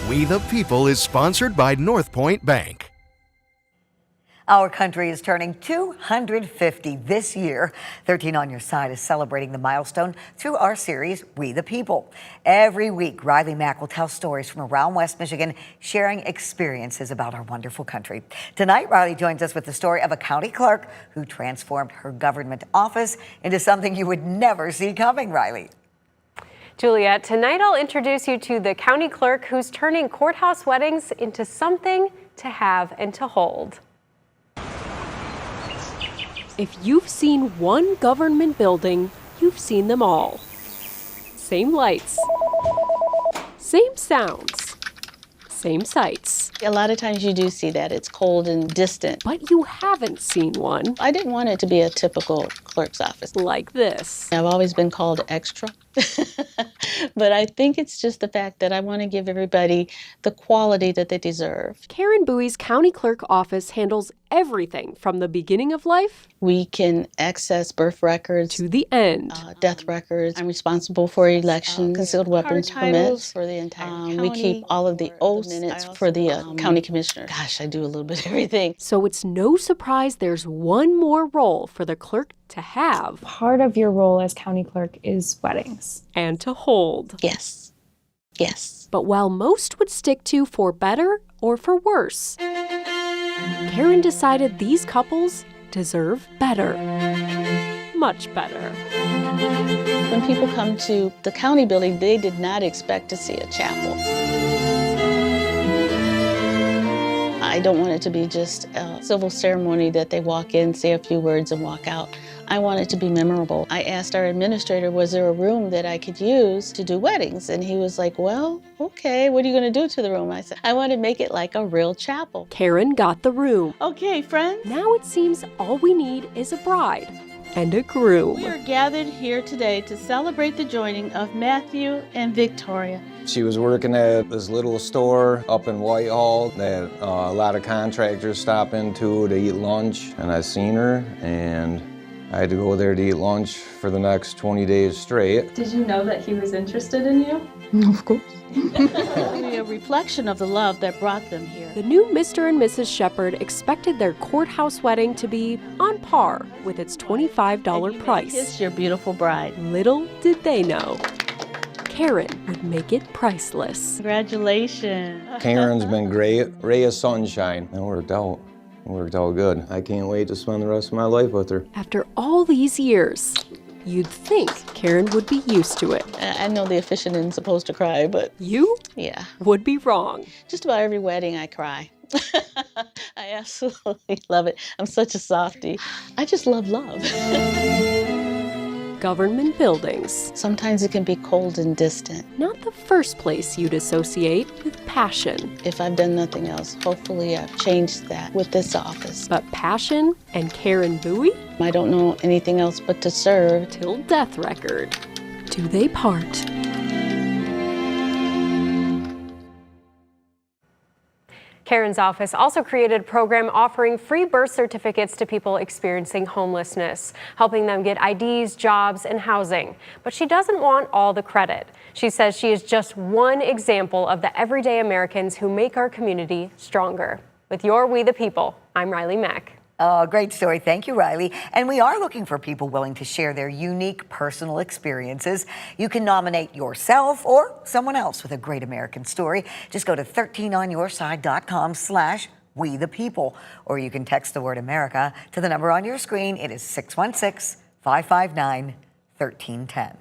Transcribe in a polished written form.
We the People is sponsored by North Point Bank. Our country is turning 250 this year. 13 on Your Side is celebrating the milestone through our series, We the People. Every week, Riley Mack will tell stories from around West Michigan, sharing experiences about our wonderful country. Tonight, Riley joins us with the story of a county clerk who transformed her government office into something you would never see coming, Riley. Juliet, tonight I'll introduce you to the county clerk who's turning courthouse weddings into something to have and to hold. If you've seen one government building, you've seen them all. Same lights, same sounds, same sights. A lot of times you do see that. It's cold and distant. But you haven't seen one. I didn't want it to be a typical clerk's office. Like this. I've always been called extra. But I think it's just the fact that I want to give everybody the quality that they deserve. Karen Buie's county clerk office handles everything from the beginning of life. We can access birth records to the end. Death records. I'm responsible for election, concealed weapons permits for the entire county. We keep all of the oath minutes for the county commissioner. Gosh, I do a little bit of everything. So it's no surprise there's one more role for the clerk to have. Part of your role as county clerk is weddings. And to hold. Yes. Yes. But while most would stick to for better or for worse, Karen decided these couples deserve better. Much better. When people come to the county building, they did not expect to see a chapel. I don't want it to be just a civil ceremony that they walk in, say a few words, and walk out. I want it to be memorable. I asked our administrator, was there a room that I could use to do weddings? And he was like, well, okay, what are you going to do to the room? I said, I want to make it like a real chapel. Karen got the room. Okay, friends. Now it seems all we need is a bride and a groom. We are gathered here today to celebrate the joining of Matthew and Victoria. She was working at this little store up in Whitehall that a lot of contractors stop into to eat lunch, and I seen her, and I had to go there to eat lunch for the next 20 days straight. Did you know that he was interested in you? Of course. Only a reflection of the love that brought them here. The new Mr. and Mrs. Shepherd expected their courthouse wedding to be on par with its $25 price. Kiss your beautiful bride. Little did they know, Karen would make it priceless. Congratulations. Karen's been great. Ray of sunshine. It worked out. It worked out good. I can't wait to spend the rest of my life with her. After all these years, you'd think Karen would be used to it. I know the officiant isn't supposed to cry, but you yeah, would be wrong. Just about every wedding I cry. I absolutely love it. I'm such a softie. I just love love. Government buildings. Sometimes it can be cold and distant. Not the first place you'd associate with passion. If I've done nothing else, hopefully I've changed that with this office. But passion and Karen Buie? I don't know anything else but to serve. Till death record. Do they part? Karen's office also created a program offering free birth certificates to people experiencing homelessness, helping them get IDs, jobs, and housing. But she doesn't want all the credit. She says she is just one example of the everyday Americans who make our community stronger. With your We the People, I'm Riley Mack. Oh, great story. Thank you, Riley. And we are looking for people willing to share their unique personal experiences. You can nominate yourself or someone else with a great American story. Just go to 13onyourside.com/We the People, or you can text the word America to the number on your screen. It is 616-559-1310.